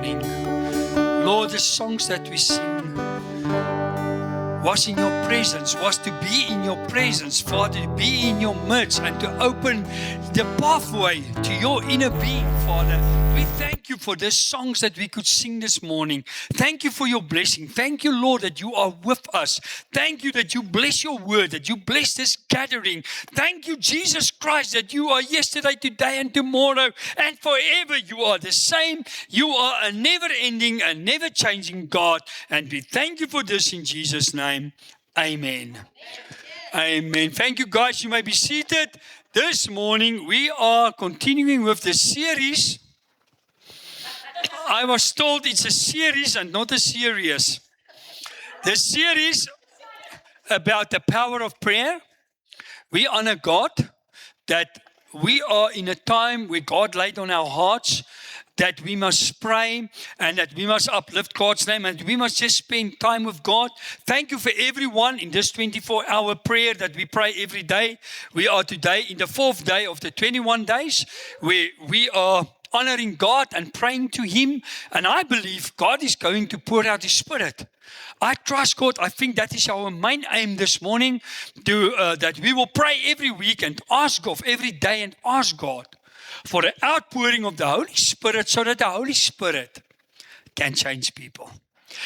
morning. Lord, the songs that we sing was in your presence, was to be in your presence, Father, to be in your midst and to open the pathway to your inner being, Father. We thank you for the songs that we could sing this morning. Thank you for your blessing. Thank you, Lord, that you are with us. Thank you that you bless your word, that you bless this gathering. Thank you, Jesus Christ, that you are yesterday, today, and tomorrow, and forever you are the same. You are a never-ending and never-changing God, and we thank you for this in Jesus' name. Amen. Amen. Thank you, guys. You may be seated. This morning, we are continuing with the series. I was told it's a series and not a series. The series about the power of prayer. We honor God that we are in a time where God laid on our hearts that we must pray and that we must uplift God's name and we must just spend time with God. Thank you for everyone in this 24-hour prayer that we pray every day. We are today in the 4th day of the 21 days where we are honoring God and praying to Him. And I believe God is going to pour out His Spirit. I trust God. I think that is our main aim this morning, that we will pray every week and ask God every day and ask God for the outpouring of the Holy Spirit so that the Holy Spirit can change people.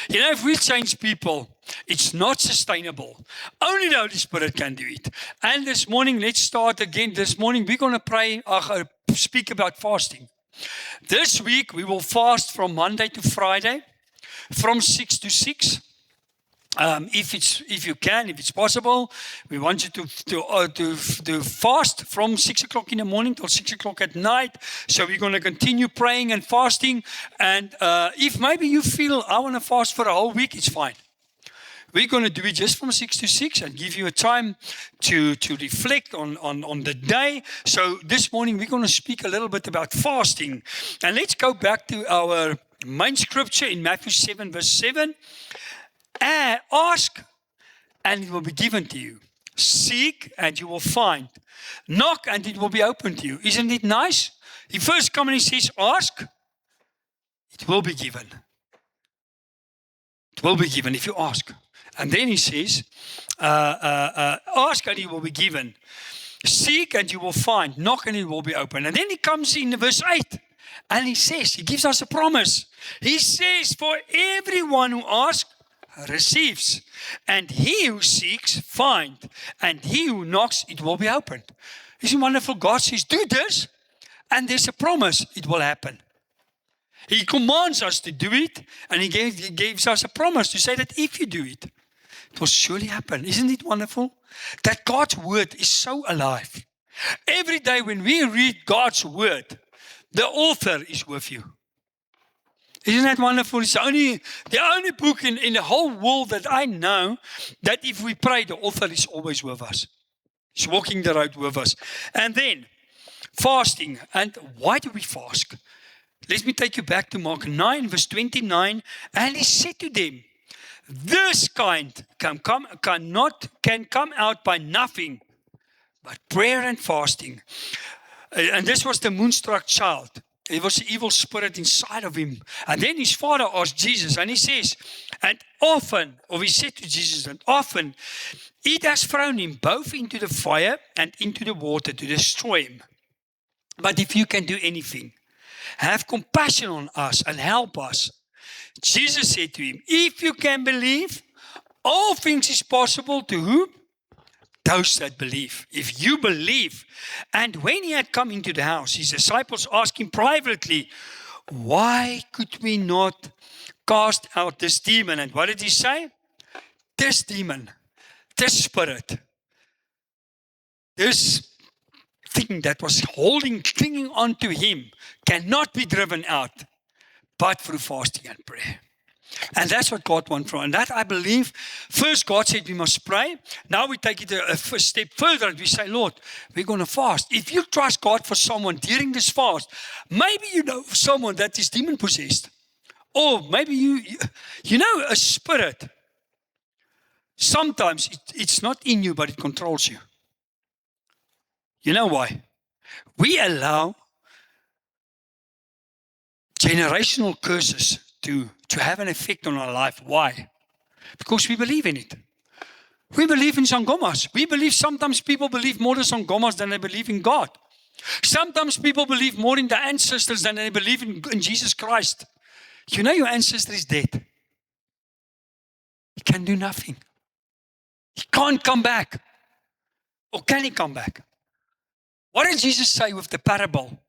You know, if we change people, it's not sustainable. Only the Holy Spirit can do it. And this morning, let's start again. This morning, we're going to speak about fasting. This week, we will fast from Monday to Friday, from 6 to 6. If it's possible, we want you to fast from 6 o'clock in the morning till 6 o'clock at night. So we're going to continue praying and fasting. And if maybe you feel I want to fast for a whole week, it's fine. We're going to do it just from 6 to 6 and give you a time to reflect on the day. So this morning we're going to speak a little bit about fasting. And let's go back to our main scripture in Matthew 7 verse 7. Ask and it will be given to you. Seek and you will find. Knock and it will be open to you. Isn't it nice? He first comes and he says, ask, it will be given. It will be given if you ask. And then he says, ask and it will be given. Seek and you will find. Knock and it will be open. And then he comes in verse 8 and he says, he gives us a promise. He says, for everyone who asks, receives, and he who seeks, finds, and he who knocks, it will be opened. Isn't it wonderful? God says, do this, and there's a promise, it will happen. He commands us to do it, and he gives us a promise to say that if you do it, it will surely happen. Isn't it wonderful? That God's word is so alive. Every day when we read God's word, the author is with you. Isn't that wonderful? It's the only book in the whole world that I know that if we pray, the author is always with us. He's walking the road with us. And then, fasting. And why do we fast? Let me take you back to Mark 9, verse 29. And he said to them, this kind can come out by nothing but prayer and fasting. And this was the moonstruck child. There was an evil spirit inside of him. And then his father asked Jesus, and he says, he said to Jesus, and often it has thrown him both into the fire and into the water to destroy him. But if you can do anything, have compassion on us and help us. Jesus said to him, if you can believe, all things is possible to whom? Those that believe. If you believe. And when he had come into the house, his disciples asked him privately, why could we not cast out this demon? And what did he say? This demon, this spirit, this thing that was clinging on to him cannot be driven out but through fasting and prayer. And that's what God wants from us. And that I believe, first God said we must pray. Now we take it a step further and we say, Lord, we're going to fast. If you trust God for someone during this fast, maybe you know someone that is demon possessed. Or maybe you know a spirit. Sometimes it's not in you, but it controls you. You know why? We allow generational curses to have an effect on our life. Why? Because we believe in it. We believe in sangomas. We believe sometimes people believe more in sangomas than they believe in God. Sometimes people believe more in the ancestors than they believe in Jesus Christ. You know your ancestor is dead. He can do nothing. He can't come back. Or can he come back? What did Jesus say with the parable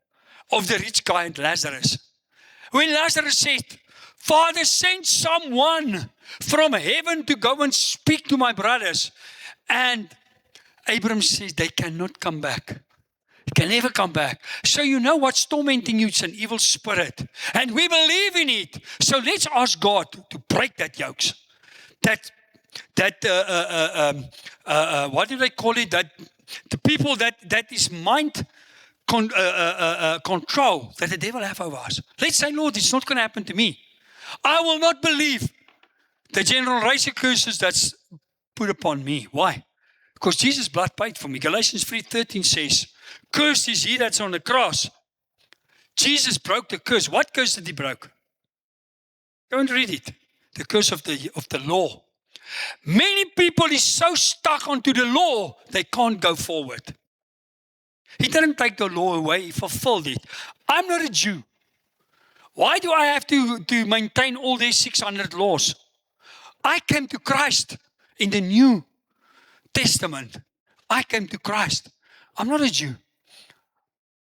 of the rich guy and Lazarus? When Lazarus said, Father, send someone from heaven to go and speak to my brothers. And Abraham says, they cannot come back. They can never come back. So you know what's tormenting you? It's an evil spirit. And we believe in it. So let's ask God to break that yokes. What do they call it? That the people that is mind control that the devil have over us. Let's say, Lord, it's not going to happen to me. I will not believe the generation curses that's put upon me. Why? Because Jesus' blood paid for me. Galatians 3:13 says, cursed is he that's on the cross. Jesus broke the curse. What curse did he break? Go and read it. The curse of the law. Many people is so stuck onto the law, they can't go forward. He didn't take the law away, he fulfilled it. I'm not a Jew. Why do I have to maintain all these 600 laws? I came to Christ in the New Testament. I came to Christ. I'm not a Jew.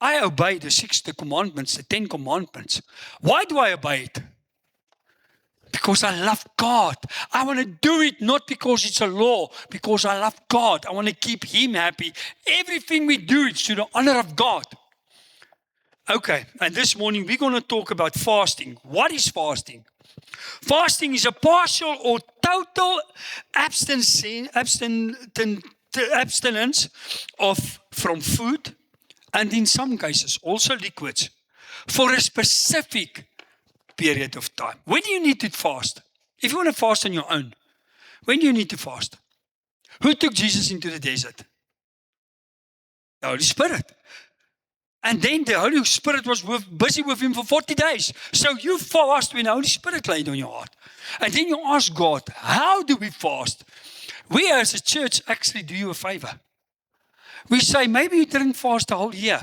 I obey the commandments, the 10 commandments. Why do I obey it? Because I love God. I want to do it not because it's a law, because I love God. I want to keep Him happy. Everything we do is to the honor of God. Okay, and this morning we're going to talk about fasting. What is fasting? Fasting is a partial or total abstinence from food, and in some cases also liquids, for a specific period of time. When do you need to fast? If you want to fast on your own, when do you need to fast? Who took Jesus into the desert? The Holy Spirit. And then the Holy Spirit was busy with him for 40 days. So you fast when the Holy Spirit laid on your heart. And then you ask God, how do we fast? We as a church actually do you a favor. We say, maybe you didn't fast the whole year.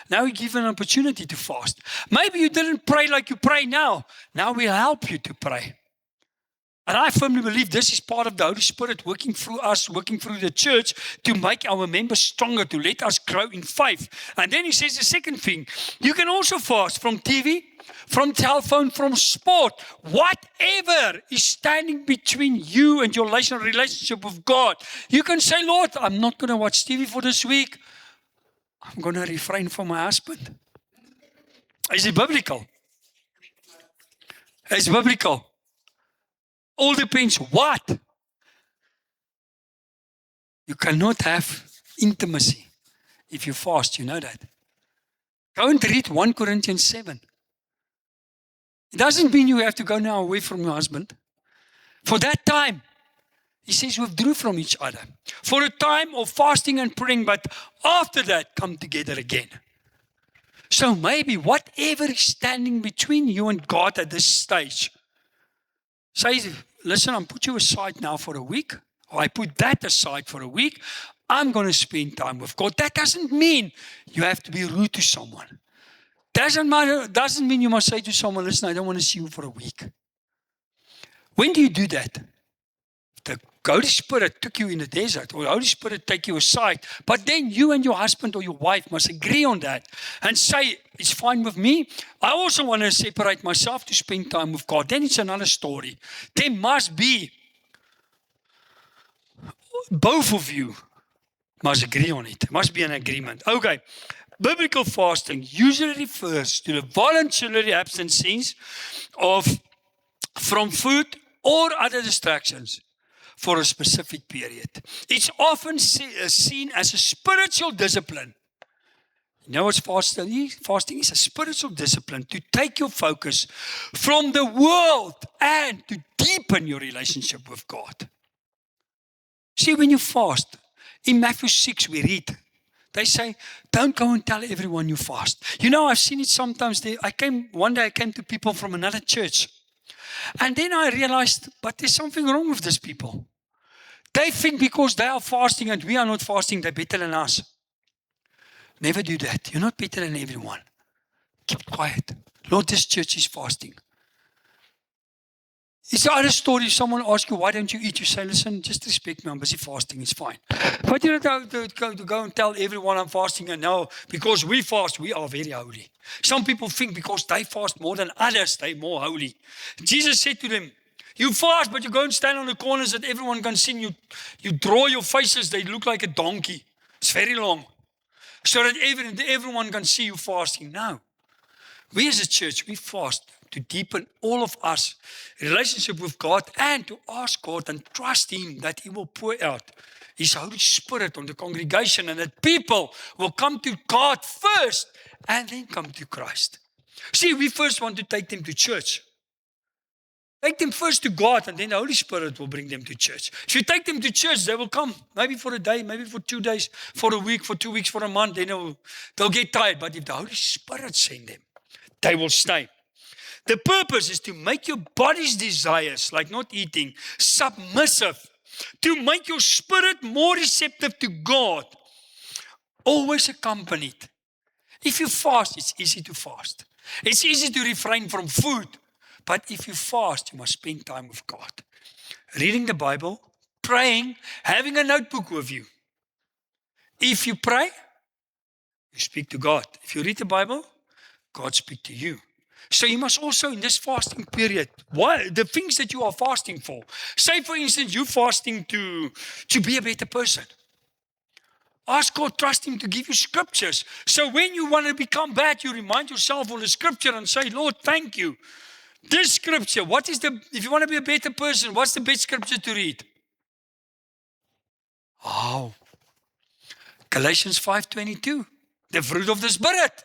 Now we give an opportunity to fast. Maybe you didn't pray like you pray now. Now we'll help you to pray. And I firmly believe this is part of the Holy Spirit working through us, working through the church to make our members stronger, to let us grow in faith. And then he says the second thing, you can also fast from TV, from telephone, from sport, whatever is standing between you and your relationship with God. You can say, Lord, I'm not going to watch TV for this week. I'm going to refrain from my husband. Is it biblical? It's biblical. All depends what. You cannot have intimacy if you fast, you know that. Go and read 1 Corinthians 7. It doesn't mean you have to go now away from your husband. For that time, he says, withdrew from each other. For a time of fasting and praying, but after that, come together again. So maybe whatever is standing between you and God at this stage, say, listen, I'm put you aside now for a week, or I put that aside for a week. I'm going to spend time with God. That doesn't mean you have to be rude to someone. Doesn't mean you must say to someone, listen, I don't want to see you for a week. When do you do that? The Holy Spirit took you in the desert, or the Holy Spirit take you aside. But then you and your husband or your wife must agree on that and say, it's fine with me. I also want to separate myself to spend time with God. Then it's another story. There must be, both of you must agree on it. There must be an agreement. Okay. Biblical fasting usually refers to the voluntary abstinence from food or other distractions for a specific period. It's often seen as a spiritual discipline. You know what fasting is? Fasting is a spiritual discipline to take your focus from the world and to deepen your relationship with God. See, when you fast, in Matthew 6 we read They say, don't go and tell everyone you fast. You know, I've seen it sometimes. One day I came to people from another church. And then I realized, but there's something wrong with these people. They think because they are fasting and we are not fasting, they're better than us. Never do that. You're not better than everyone. Keep quiet. Lord, this church is fasting. It's the other story. If someone asks you, why don't you eat? You say, listen, just respect me. I'm busy fasting. It's fine. But you don't have to go and tell everyone I'm fasting. And no, because we fast, we are very holy. Some people think because they fast more than others, they're more holy. Jesus said to them, you fast, but you go and stand on the corners that everyone can see. You draw your faces. They look like a donkey. It's very long. So that everyone can see you fasting. No. We as a church, we fast to deepen all of us relationship with God and to ask God and trust Him that He will pour out His Holy Spirit on the congregation and that people will come to God first and then come to Christ. See, we first want to take them to church. Take them first to God and then the Holy Spirit will bring them to church. If you take them to church, they will come maybe for a day, maybe for 2 days, for a week, for 2 weeks, for a month. Then they'll get tired. But if the Holy Spirit sends them, they will stay. The purpose is to make your body's desires, like not eating, submissive. To make your spirit more receptive to God. Always accompanied. If you fast, it's easy to fast. It's easy to refrain from food. But if you fast, you must spend time with God. Reading the Bible, praying, having a notebook with you. If you pray, you speak to God. If you read the Bible, God speaks to you. So you must also, in this fasting period, the things that you are fasting for. Say, for instance, you're fasting to be a better person. Ask God, trust Him to give you scriptures. So when you want to become bad, you remind yourself of the scripture and say, Lord, thank you. This scripture, if you want to be a better person, what's the best scripture to read? Oh, Galatians 5:22, the fruit of the Spirit.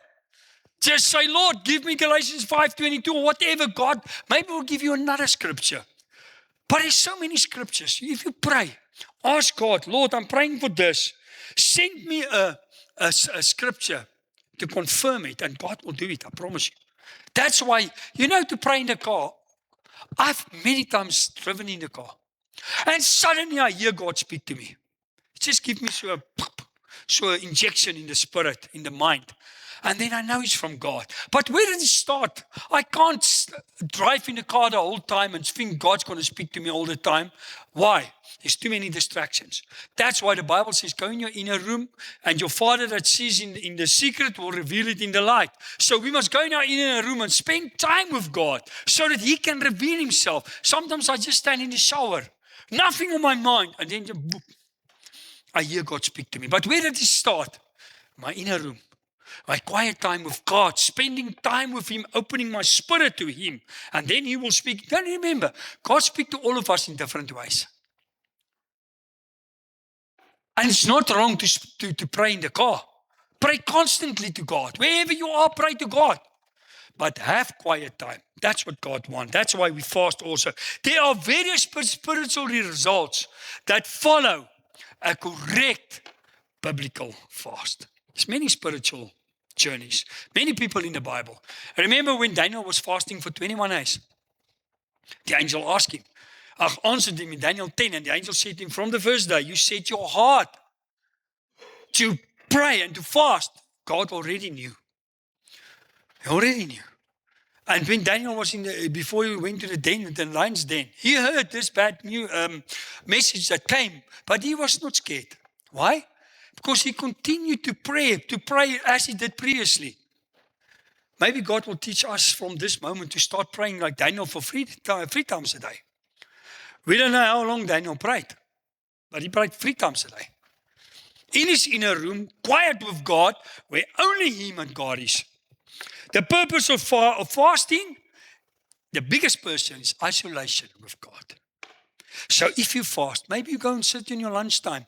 Just say, Lord, give me Galatians 5:22 or whatever. God, maybe we'll give you another scripture. But there's so many scriptures. If you pray, ask God, Lord, I'm praying for this. Send me a scripture to confirm it, and God will do it, I promise you. That's why, to pray in the car, I've many times driven in the car. And suddenly I hear God speak to me. Just give me so an injection in the spirit, in the mind. And then I know it's from God. But where did it start? I can't drive in the car the whole time and think God's going to speak to me all the time. Why? There's too many distractions. That's why the Bible says, go in your inner room and your Father that sees in the secret will reveal it in the light. So we must go in our inner room and spend time with God so that He can reveal Himself. Sometimes I just stand in the shower, nothing on my mind, and then I hear God speak to me. But where did it start? My inner room. My quiet time with God, spending time with Him, opening my spirit to Him. And then He will speak. Don't remember, God speaks to all of us in different ways. And it's not wrong to pray in the car. Pray constantly to God. Wherever you are, pray to God. But have quiet time. That's what God wants. That's why we fast also. There are various spiritual results that follow a correct biblical fast. There's many spiritual journeys. Many people in the Bible. I remember when Daniel was fasting for 21 days. The angel asked him, answered him in Daniel 10, and the angel said to him, from the first day, you set your heart to pray and to fast. God already knew. He already knew. And when Daniel was before he went to the lion's den, he heard this bad new message that came, but he was not scared. Why? Because he continued to pray as he did previously. Maybe God will teach us from this moment to start praying like Daniel for 3 times a day. We don't know how long Daniel prayed, but he prayed 3 times a day. In his inner room, quiet with God, where only him and God is. The purpose of fasting, the biggest person is isolation with God. So if you fast, maybe you go and sit in your lunchtime,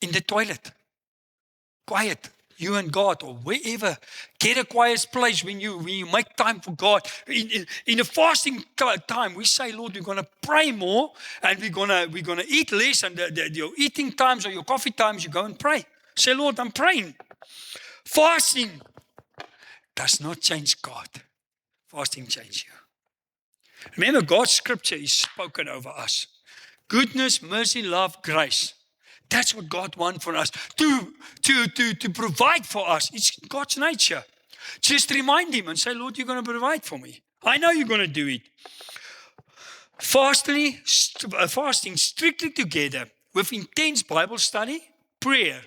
in the toilet, quiet, you and God, or wherever. Get a quiet place when you make time for God. In a fasting time, we say, Lord, we're going to pray more, and we're going to eat less, and your eating times or your coffee times, you go and pray. Say, Lord, I'm praying. Fasting does not change God. Fasting changes you. Remember, God's scripture is spoken over us. Goodness, mercy, love, grace. That's what God wants for us, to provide for us. It's God's nature. Just remind Him and say, Lord, you're going to provide for me. I know you're going to do it. Fasting strictly together with intense Bible study, prayer,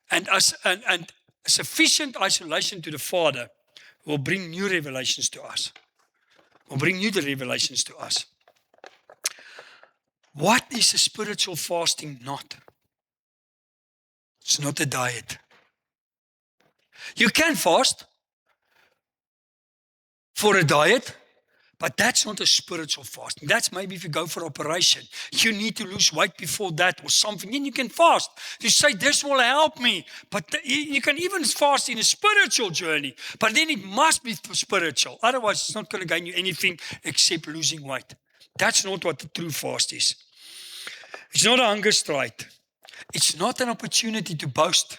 and sufficient isolation to the Father will bring new revelations to us. Will bring new revelations to us. What is a spiritual fasting not? It's not a diet. You can fast for a diet, but that's not a spiritual fasting. That's maybe if you go for operation. You need to lose weight before that or something. Then you can fast. You say, this will help me. But you can even fast in a spiritual journey. But then it must be spiritual. Otherwise, it's not going to gain you anything except losing weight. That's not what the true fast is. It's not a hunger strike. It's not an opportunity to boast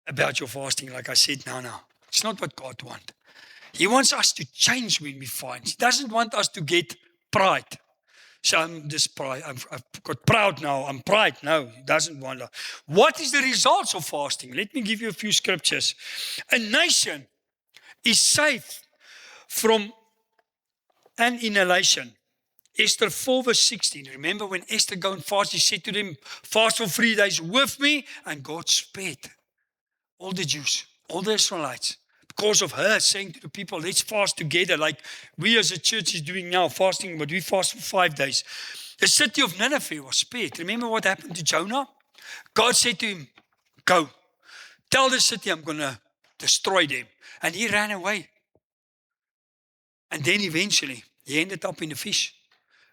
about your fasting, like I said now. It's not what God wants. He wants us to change when we fast. He doesn't want us to get pride. So I'm just pride. I've got proud now. I'm pride. No, he doesn't want that. What is the results of fasting? Let me give you a few scriptures. A nation is safe from annihilation. Esther 4 verse 16. Remember when Esther go and fast, he said to them, fast for 3 days with me, and God spared all the Jews, all the Israelites. Because of her saying to the people, let's fast together, like we as a church is doing now, fasting, but we fast for 5 days. The city of Nineveh was spared. Remember what happened to Jonah? God said to him, go, tell the city I'm going to destroy them. And he ran away. And then eventually, he ended up in the fish.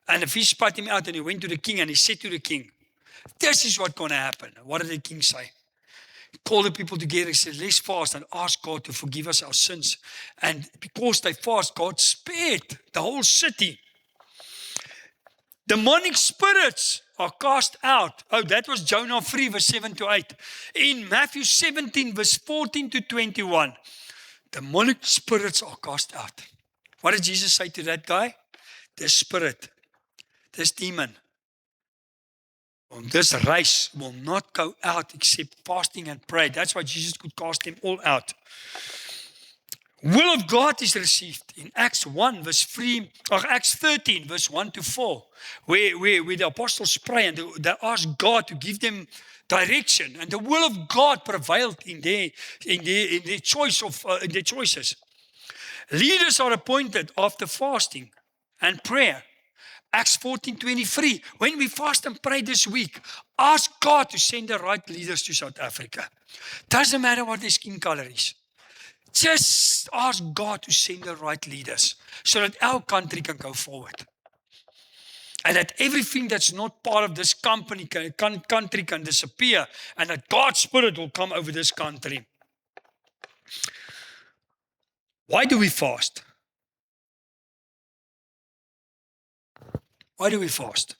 And the fish spat him out, and he went to the king, and he said to the king, this is what's going to happen. What did the king say? He called the people together and said, let's fast and ask God to forgive us our sins. And because they fast, God spared the whole city. Demonic spirits are cast out. Oh, that was Jonah 3, verse 7 to 8. In Matthew 17, verse 14 to 21, demonic spirits are cast out. What did Jesus say to that guy? This spirit, this demon, on this race will not go out except fasting and prayer. That's why Jesus could cast them all out. Will of God is received in Acts 1 verse 3, or Acts 13 verse 1 to 4, where the apostles pray and they ask God to give them direction, and the will of God prevailed in their choices. Leaders are appointed after fasting and prayer. Acts 14:23. When we fast and pray this week, ask God to send the right leaders to South Africa. Doesn't matter what their skin color is. Just ask God to send the right leaders so that our country can go forward. And that everything that's not part of this country can disappear, and that God's Spirit will come over this country. Why do we fast? Why do we fast?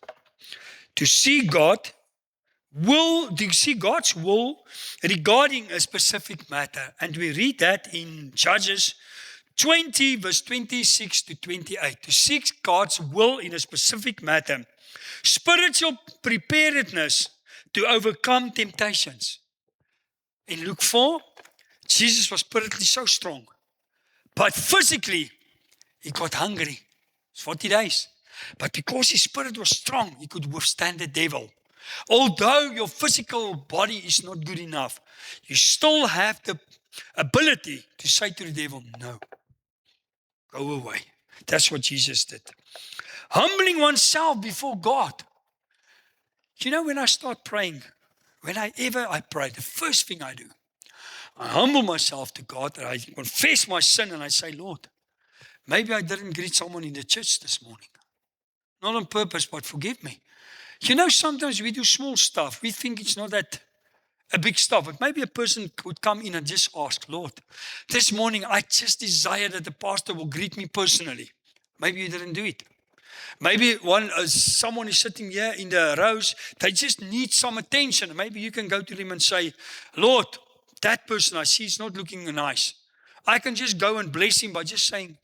To see God's will regarding a specific matter. And we read that in Judges 20, verse 26 to 28. To seek God's will in a specific matter. Spiritual preparedness to overcome temptations. In Luke 4, Jesus was spiritually so strong. But physically, he got hungry. It's 40 days. But because his spirit was strong, he could withstand the devil. Although your physical body is not good enough, you still have the ability to say to the devil, no, go away. That's what Jesus did. Humbling oneself before God. You know, when I start praying, whenever I pray, the first thing I do, I humble myself to God and I confess my sin and I say, Lord, maybe I didn't greet someone in the church this morning. Not on purpose, but forgive me. You know, sometimes we do small stuff. We think it's not that a big stuff. But maybe a person would come in and just ask, Lord, this morning I just desire that the pastor will greet me personally. Maybe you didn't do it. Maybe someone is sitting here in the rows, they just need some attention. Maybe you can go to them and say, Lord, that person I see is not looking nice. I can just go and bless him by just saying,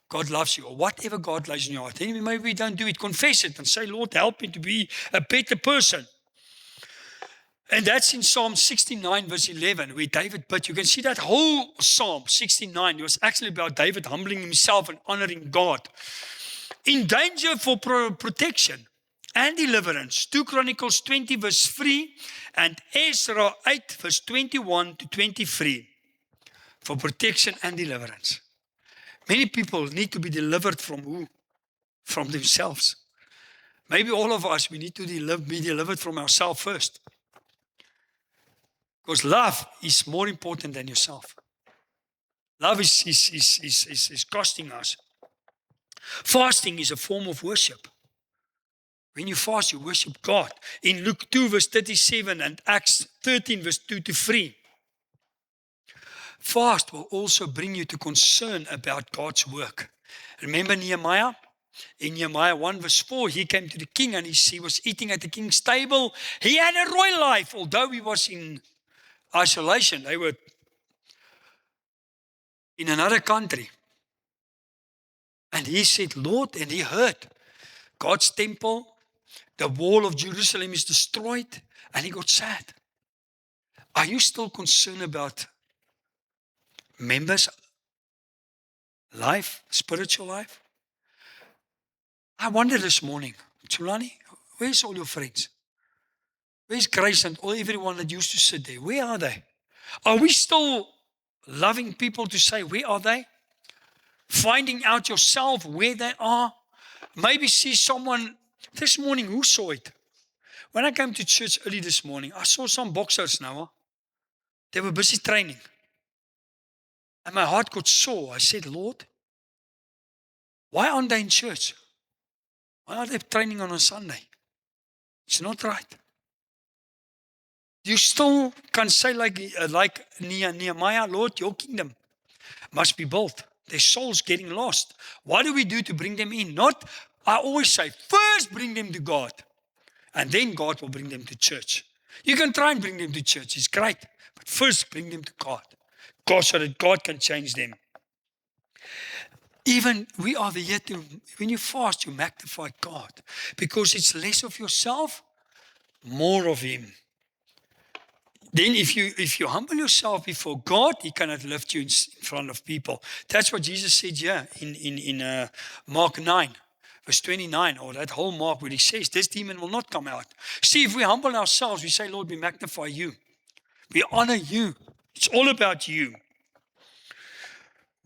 God loves you, or whatever God lays in your heart. Then maybe we don't do it. Confess it and say, Lord, help me to be a better person. And that's in Psalm 69, verse 11, where David, but you can see that whole Psalm 69, it was actually about David humbling himself and honoring God. In danger for protection and deliverance, 2 Chronicles 20, verse 3, and Ezra 8, verse 21 to 23, for protection and deliverance. Many people need to be delivered from who? From themselves. Maybe all of us, we need to be delivered from ourselves first. Because love is more important than yourself. Love is costing us. Fasting is a form of worship. When you fast, you worship God. In Luke 2, verse 37 and Acts 13, verse 2 to 3. Fast will also bring you to concern about God's work. Remember Nehemiah? In Nehemiah 1 verse 4, he came to the king and he was eating at the king's table. He had a royal life, although he was in isolation. They were in another country. And he said, Lord, and he heard God's temple, the wall of Jerusalem is destroyed, and he got sad. Are you still concerned about members' life, spiritual life? I wonder this morning, Tulani, where's all your friends? Where's Grace and everyone that used to sit there? Where are they? Are we still loving people to say, where are they? Finding out yourself where they are. Maybe see someone this morning. Who saw it? When I came to church early this morning, I saw some boxers now. They were busy training. And my heart got sore. I said, Lord, why aren't they in church? Why are they training on a Sunday? It's not right. You still can say like Nehemiah, Lord, your kingdom must be built. Their souls getting lost. What do we do to bring them in? I always say, first bring them to God. And then God will bring them to church. You can try and bring them to church. It's great. But first bring them to God. So that God can change them. Even we are here to, when you fast, you magnify God. Because it's less of yourself, more of Him. Then if you humble yourself before God, He cannot lift you in front of people. That's what Jesus said here in Mark 9, verse 29, or that whole Mark where He says, this demon will not come out. See, if we humble ourselves, we say, Lord, we magnify You. We honor You. It's all about You.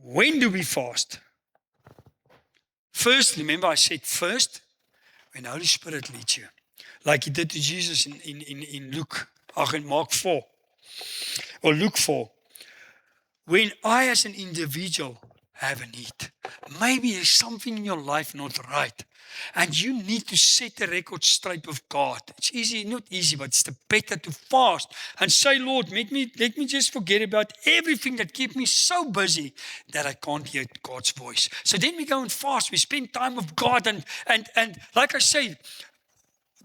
When do we fast? First, remember I said first, when the Holy Spirit leads you. Like He did to Jesus in Mark 4, or Luke 4. When I as an individual have a need, maybe there's something in your life not right, and you need to set the record straight with God. It's easy, not easy, but it's better to fast and say, Lord, let me just forget about everything that keeps me so busy that I can't hear God's voice. So then we go and fast. We spend time with God, and like I say,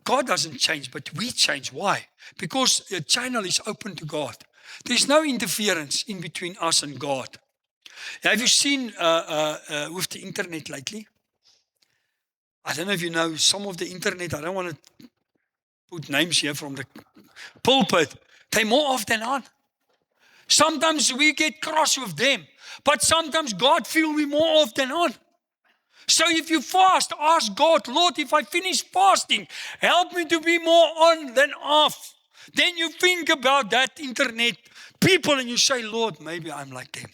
God doesn't change, but we change. Why? Because the channel is open to God. There's no interference in between us and God. Have you seen with the internet lately? I don't know if you know some of the internet. I don't want to put names here from the pulpit. They're more often on. Sometimes we get cross with them, but sometimes God feels we more often on. So if you fast, ask God, Lord, if I finish fasting, help me to be more on than off. Then you think about that internet people and you say, Lord, maybe I'm like them.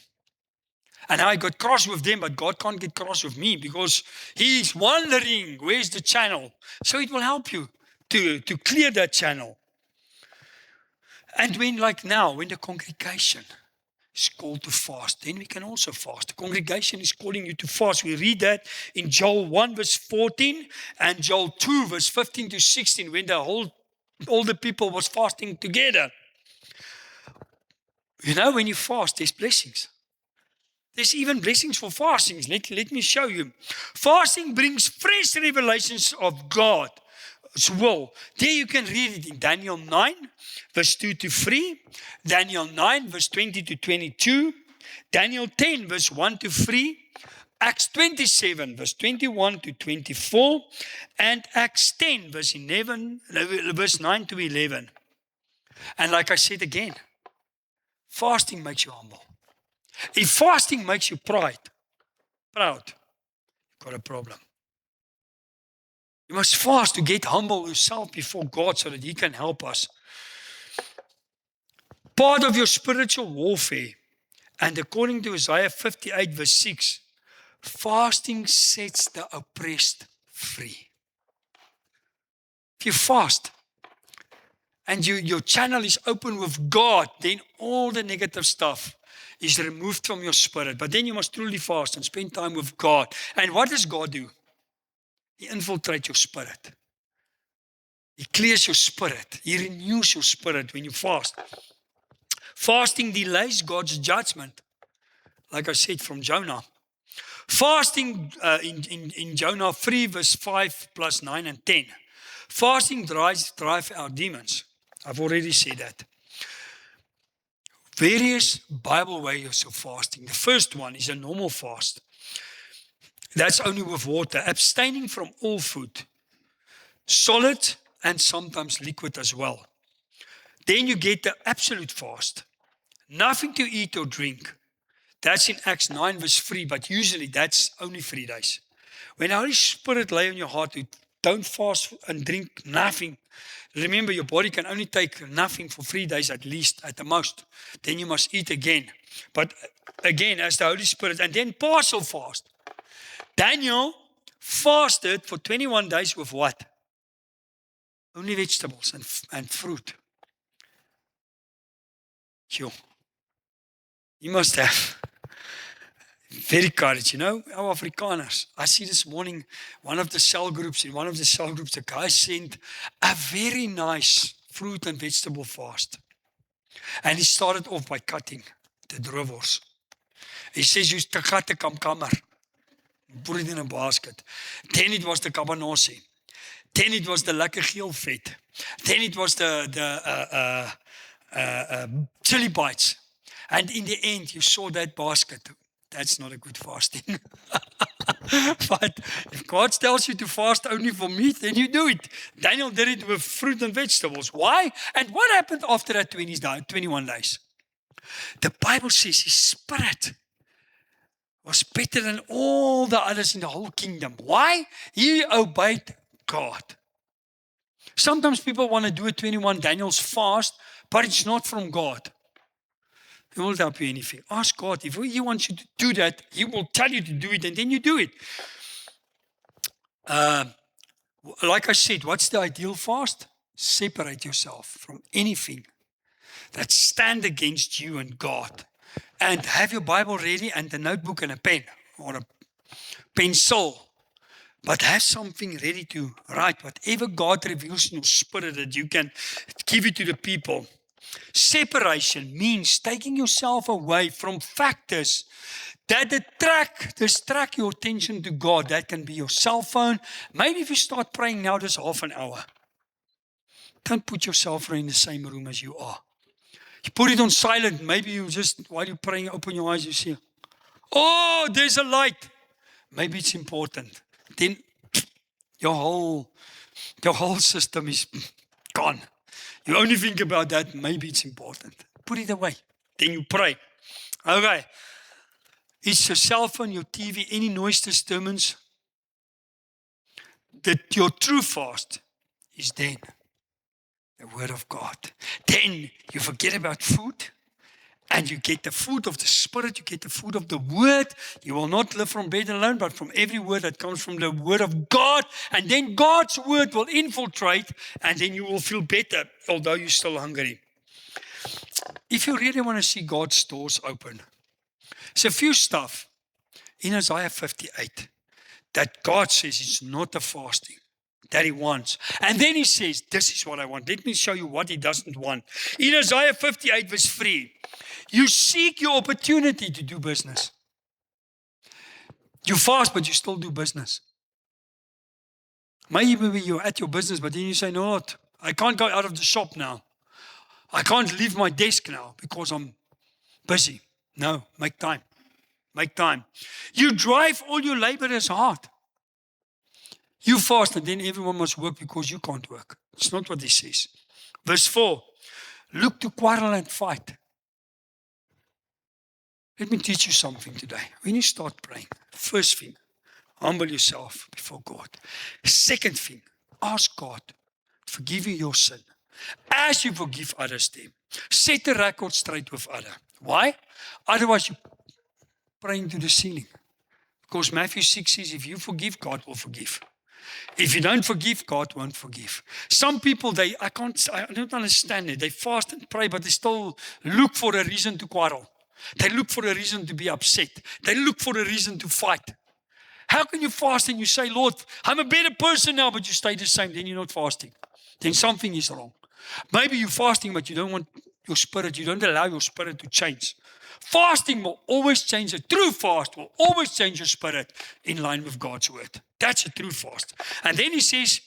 And I got cross with them, but God can't get cross with me because He's wondering, where's the channel? So it will help you to clear that channel. And when like now, when the congregation is called to fast, then we can also fast. The congregation is calling you to fast. We read that in Joel 1 verse 14 and Joel 2 verse 15 to 16 when all the people was fasting together. You know, when you fast, there's blessings. There's even blessings for fasting. Let me show you. Fasting brings fresh revelations of God's will. There you can read it in Daniel 9, verse 2 to 3, Daniel 9, verse 20 to 22, Daniel 10, verse 1 to 3, Acts 27, verse 21 to 24, and Acts 10, verse 9 to 11. And like I said again, fasting makes you humble. If fasting makes you proud, you've got a problem. You must fast to get humble yourself before God so that He can help us. Part of your spiritual warfare, and according to Isaiah 58 verse 6, fasting sets the oppressed free. If you fast and your channel is open with God, then all the negative stuff is removed from your spirit. But then you must truly fast and spend time with God. And what does God do? He infiltrates your spirit. He clears your spirit. He renews your spirit when you fast. Fasting delays God's judgment. Like I said from Jonah. Fasting in Jonah 3 verse 5 plus 9 and 10. Fasting drive out demons. I've already said that. Various Bible ways of fasting. The first one is a normal fast. That's only with water, abstaining from all food, solid and sometimes liquid as well. Then you get the absolute fast. Nothing to eat or drink. That's in Acts 9 verse 3, but usually that's only 3 days. When the Holy Spirit lay on your heart, you don't fast and drink nothing. Remember, your body can only take nothing for 3 days at least, at the most. Then you must eat again. But again, as the Holy Spirit, and then partial fast. Daniel fasted for 21 days with what? Only vegetables and fruit. Sure. You must have very courage, our Afrikaners. I see this morning, in one of the cell groups, the guy sent a very nice fruit and vegetable fast. And he started off by cutting the droewors. He says, you cut the kamkammer, put it in a basket. Then it was the cabanossi. Then it was the lekker geel vet. Then it was the chili bites. And in the end, you saw that basket. That's not a good fasting. But if God tells you to fast only for meat, then you do it. Daniel did it with fruit and vegetables. Why? And what happened after that 21 days? The Bible says his spirit was better than all the others in the whole kingdom. Why? He obeyed God. Sometimes people want to do a 21 Daniel's fast, but it's not from God. He won't help you anything. Ask God. If He wants you to do that, He will tell you to do it, and then you do it. Like I said, what's the ideal fast? Separate yourself from anything that stand against you and God. And have your Bible ready and a notebook and a pen or a pencil. But have something ready to write. Whatever God reveals in your spirit that you can give it to the people. Separation means taking yourself away from factors that distract your attention to God. That can be your cell phone. Maybe if you start praying now, just half an hour. Don't put your cell phone in the same room as you are. You put it on silent. Maybe you just, while you're praying, open your eyes, you see, oh, there's a light. Maybe it's important. Then your whole system is gone. You only think about that, maybe it's important. Put it away. Then you pray. Okay. It's your cell phone, your TV, any noise disturbance. That your true fast is then the Word of God. Then you forget about food and you get the food of the Spirit, you get the food of the Word. You will not live from bread alone, but from every word that comes from the Word of God. And then God's Word will infiltrate, and then you will feel better, although you're still hungry. If you really want to see God's doors open, there's a few stuff in Isaiah 58 that God says it's not the fasting that He wants. And then He says, this is what I want. Let me show you what He doesn't want. In Isaiah 58 verse 3, you seek your opportunity to do business. You fast, but you still do business. Maybe you're at your business, but then you say, no, Lord, I can't go out of the shop now. I can't leave my desk now because I'm busy. No, make time. Make time. You drive all your laborers hard. You fast and then everyone must work because you can't work. It's not what he says. Verse 4, look to quarrel and fight. Let me teach you something today. When you start praying, first thing, humble yourself before God. Second thing, ask God to forgive you your sin. As you forgive others them, set the record straight with others. Why? Otherwise you're praying to the ceiling. Because Matthew 6 says, if you forgive, God will forgive. If you don't forgive, God won't forgive. Some people, I don't understand it. They fast and pray, but they still look for a reason to quarrel. They look for a reason to be upset. They look for a reason to fight. How can you fast and you say, Lord, I'm a better person now, but you stay the same? Then you're not fasting. Then something is wrong. Maybe you're fasting, but you don't want your spirit, you don't allow your spirit to change. Fasting will always change. A true fast will always change your spirit in line with God's word. That's a true fast. And then he says,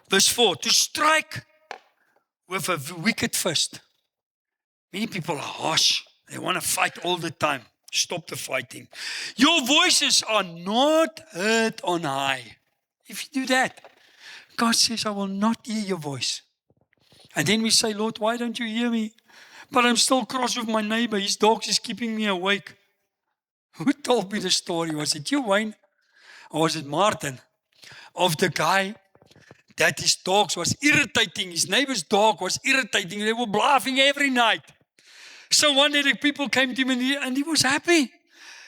verse 4, to strike with a wicked fist. Many people are harsh. They want to fight all the time. Stop the fighting. Your voices are not heard on high. If you do that, God says, I will not hear your voice. And then we say, Lord, why don't you hear me? But I'm still cross with my neighbor. His dog is keeping me awake. Who told me the story? Was it you, Wayne? Or was it Martin? Of the guy that his dogs was irritating. His neighbor's dog was irritating. They were laughing every night. So one day the people came to him and he was happy.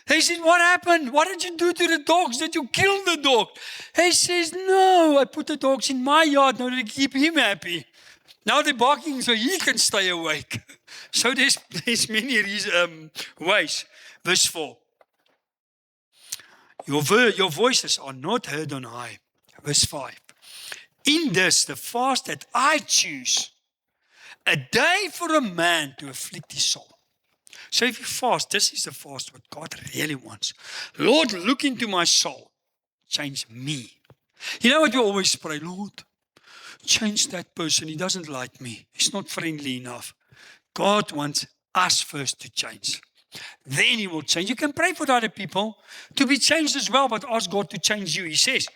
They said, what happened? What did you do to the dogs? Did you kill the dog? He says, no, I put the dogs in my yard now to keep him happy. Now they're barking so he can stay awake. So there's many ways. Verse 4. Your voices are not heard on high. Verse 5. In this, the fast that I choose, a day for a man to afflict his soul. So if you fast, this is the fast what God really wants. Lord, look into my soul. Change me. You know what you always pray? Lord, change that person. He doesn't like me. He's not friendly enough. God wants us first to change. Then he will change. You can pray for other people to be changed as well, but ask God to change you. He says,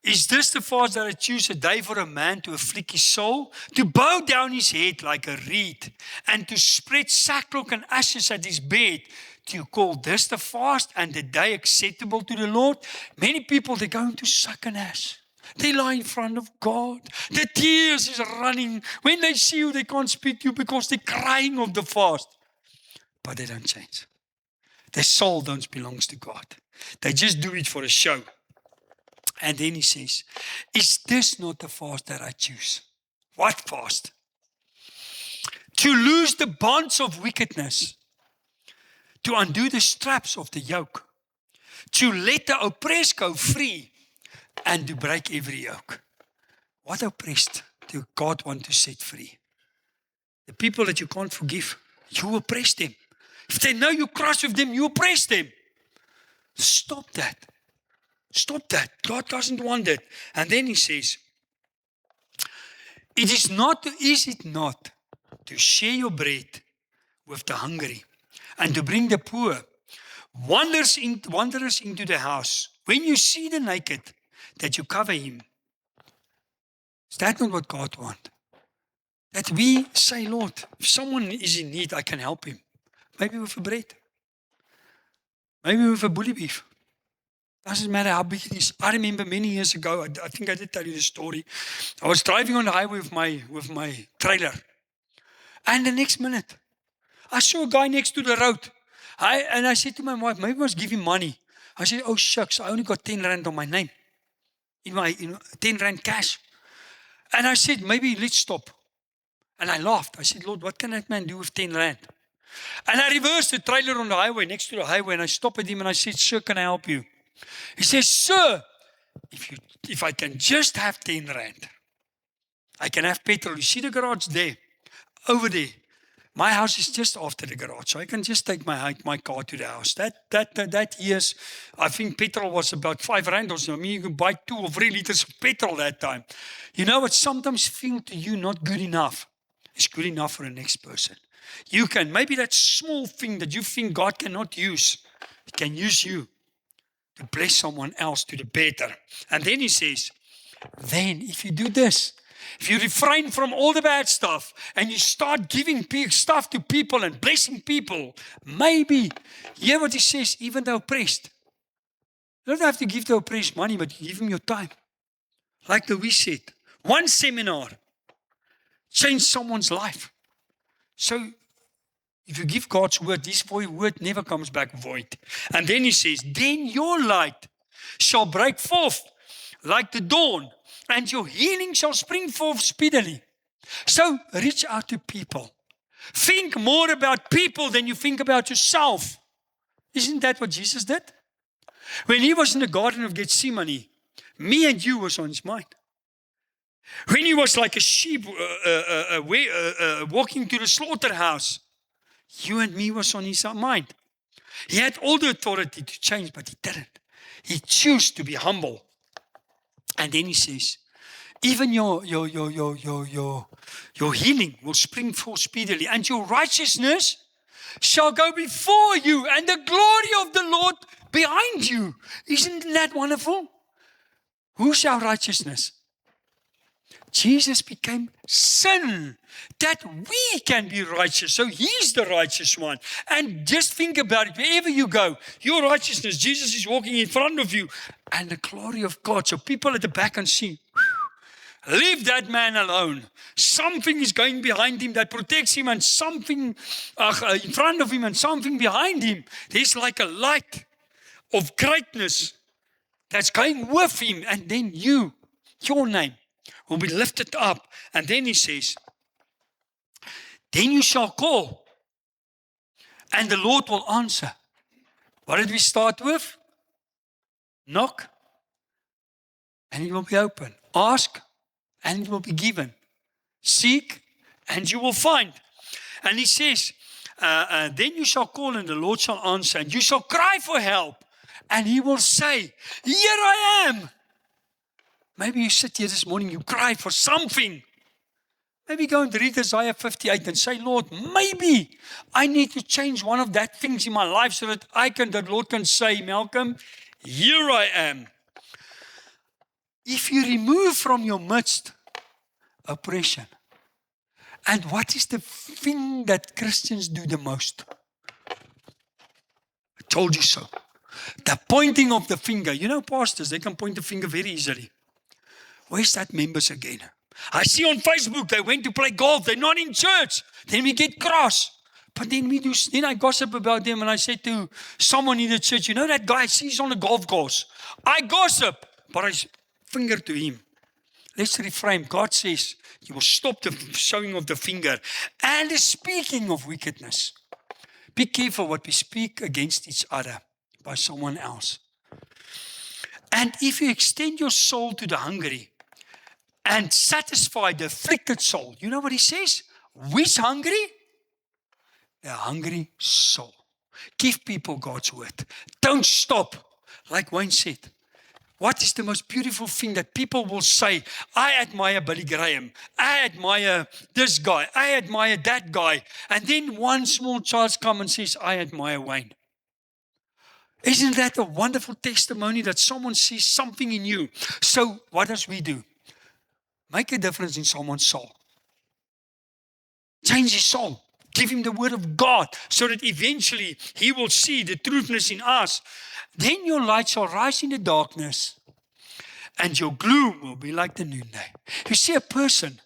is this the fast that I choose, a day for a man to afflict his soul, to bow down his head like a reed, and to spread sackcloth and ashes at his bed? Do you call this the fast and the day acceptable to the Lord? Many people, they're going to suck an ass. They lie in front of God. The tears is running. When they see you, they can't speak to you because they're crying of the fast. But they don't change. Their soul don't belong to God. They just do it for a show. And then he says, is this not the fast that I choose? What fast? To loose the bonds of wickedness, to undo the straps of the yoke, to let the oppressed go free, and to break every yoke. What oppressed do God want to set free? The people that you can't forgive, you oppress them. If they know you cross with them, you oppress them. Stop that. Stop that. God doesn't want that. And then he says, is it not to share your bread with the hungry and to bring the poor, wanderers into the house? When you see the naked, that you cover him. Is that not what God wants? That we say, Lord, if someone is in need, I can help him. Maybe with a bread. Maybe with a bully beef. Doesn't matter how big it is. I remember many years ago, I think I did tell you the story. I was driving on the highway with my trailer. And the next minute, I saw a guy next to the road. And I said to my wife, maybe I must give him money. I said, oh shucks, I only got 10 rand on my name. In my 10 rand cash. And I said, maybe let's stop. And I laughed. I said, Lord, what can that man do with 10 rand? And I reversed the trailer on the highway, next to the highway, and I stopped at him and I said, sir, can I help you? He says, sir, if I can just have 10 rand, I can have petrol. You see the garage there, over there. My house is just after the garage, so I can just take my car to the house. That years, I think petrol was about 5 rand or so. I mean, you can buy 2 or 3 liters of petrol that time. You know what sometimes feel to you not good enough is good enough for the next person. You can, maybe that small thing that you think God cannot use, He can use you to bless someone else to the better. And then He says, then if you do this, if you refrain from all the bad stuff and you start giving stuff to people and blessing people, maybe, hear what He says, even the oppressed. You don't have to give the oppressed money, but you give them your time. Like Louis said, one seminar changed someone's life. So, if you give God's word, this word never comes back void. And then He says, then your light shall break forth like the dawn, and your healing shall spring forth speedily. So, reach out to people. Think more about people than you think about yourself. Isn't that what Jesus did? When He was in the Garden of Gethsemane, me and you was on His mind. When He was like a sheep walking to the slaughterhouse, you and me was on His mind. He had all the authority to change, but He didn't. He chose to be humble. And then He says, even your healing will spring forth speedily, and your righteousness shall go before you, and the glory of the Lord behind you. Isn't that wonderful? Who's our righteousness? Jesus became sin that we can be righteous. So He's the righteous one. And just think about it. Wherever you go, your righteousness, Jesus is walking in front of you. And the glory of God. So people at the back can see, leave that man alone. Something is going behind him that protects him, and something in front of him and something behind him. There's like a light of greatness that's going with him. And then your name will be lifted up. And then He says, then you shall call, and the Lord will answer. What did we start with? Knock, and it will be open. Ask, and it will be given. Seek, and you will find. And He says, then you shall call, and the Lord shall answer, and you shall cry for help, and He will say, here I am. Maybe you sit here this morning, you cry for something. Maybe go and read Isaiah 58 and say, Lord, maybe I need to change one of that things in my life so that the Lord can say, Malcolm, here I am. If you remove from your midst oppression, and what is the thing that Christians do the most? I told you so. The pointing of the finger. You know, pastors, they can point the finger very easily. Where's that members again? I see on Facebook they went to play golf. They're not in church. Then we get cross. But then I gossip about them, and I say to someone in the church, you know that guy, he's on the golf course. I gossip, but I finger to him. Let's reframe. God says He will stop the showing of the finger and the speaking of wickedness. Be careful what we speak against each other by someone else. And if you extend your soul to the hungry and satisfy the afflicted soul, you know what He says? Which hungry? The hungry soul. Give people God's word. Don't stop. Like Wayne said, what is the most beautiful thing that people will say? I admire Billy Graham. I admire this guy. I admire that guy. And then one small child comes and says, I admire Wayne. Isn't that a wonderful testimony that someone sees something in you? So what does we do? Make a difference in someone's soul. Change his soul. Give him the word of God so that eventually he will see the truthness in us. Then your light shall rise in the darkness, and your gloom will be like the noonday. You see a person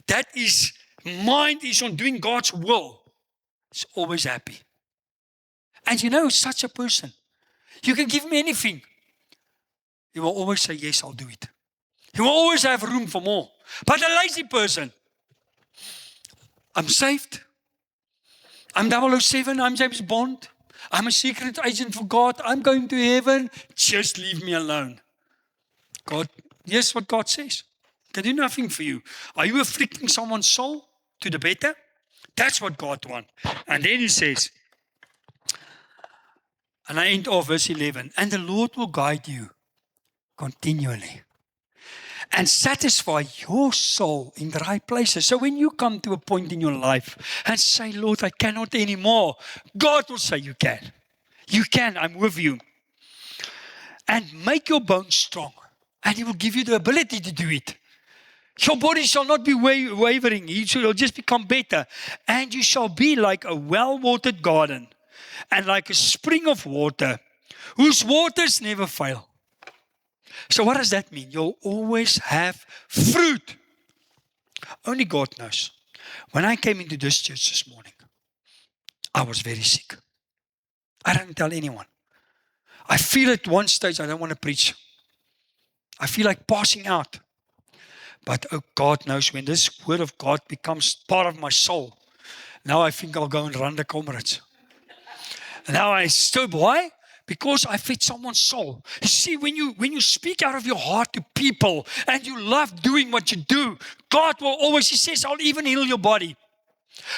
that is mind is on doing God's will, is always happy. And you know, such a person, you can give him anything. He will always say, yes, I'll do it. He will always have room for more. But a lazy person, I'm saved. I'm 007. I'm James Bond. I'm a secret agent for God. I'm going to heaven. Just leave me alone. God, here's what God says. I can do nothing for you. Are you afflicting someone's soul to the better? That's what God wants. And then he says, and I end off verse 11, and the Lord will guide you continually and satisfy your soul in the right places. So when you come to a point in your life and say, Lord, I cannot anymore, God will say, you can. You can, I'm with you. And make your bones strong. And he will give you the ability to do it. Your body shall not be wavering. It shall just become better. And you shall be like a well-watered garden and like a spring of water whose waters never fail. So what does that mean? You'll always have fruit. Only God knows. When I came into this church this morning, I was very sick. I didn't tell anyone. I feel at one stage I don't want to preach. I feel like passing out. But oh, God knows when this word of God becomes part of my soul. Now I think I'll go and run the comrades. Now I stood. Why? Because I fed someone's soul. You see, when you speak out of your heart to people and you love doing what you do, God will always, he says, I'll even heal your body.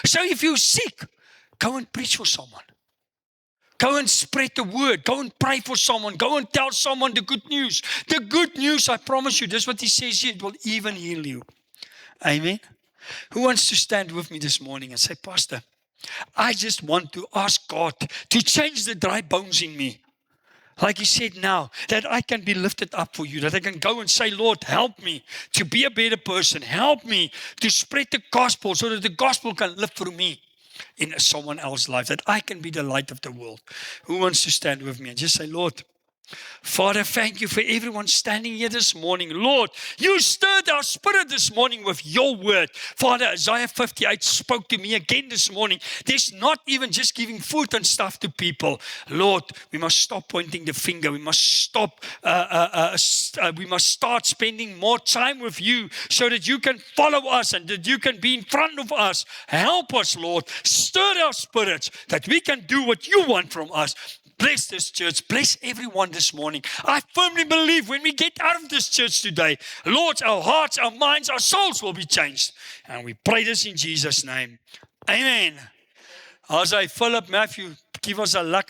So if you're sick, go and preach for someone. Go and spread the word. Go and pray for someone. Go and tell someone the good news. The good news, I promise you, this is what he says here, it will even heal you. Amen. Who wants to stand with me this morning and say, Pastor, I just want to ask God to change the dry bones in me. Like he said now, that I can be lifted up for you, that I can go and say, Lord, help me to be a better person. Help me to spread the gospel so that the gospel can live through me in someone else's life, that I can be the light of the world. Who wants to stand with me and just say, Lord, Father, thank you for everyone standing here this morning. Lord, you stirred our spirit this morning with your word. Father, Isaiah 58 spoke to me again this morning. There's not even just giving food and stuff to people. Lord, we must stop pointing the finger. We must stop. We must start spending more time with you so that you can follow us and that you can be in front of us. Help us, Lord. Stir our spirits that we can do what you want from us. Bless this church. Bless everyone this morning. I firmly believe when we get out of this church today, Lord, our hearts, our minds, our souls will be changed. And we pray this in Jesus' name. Amen. As I Philip, Matthew, give us a luck.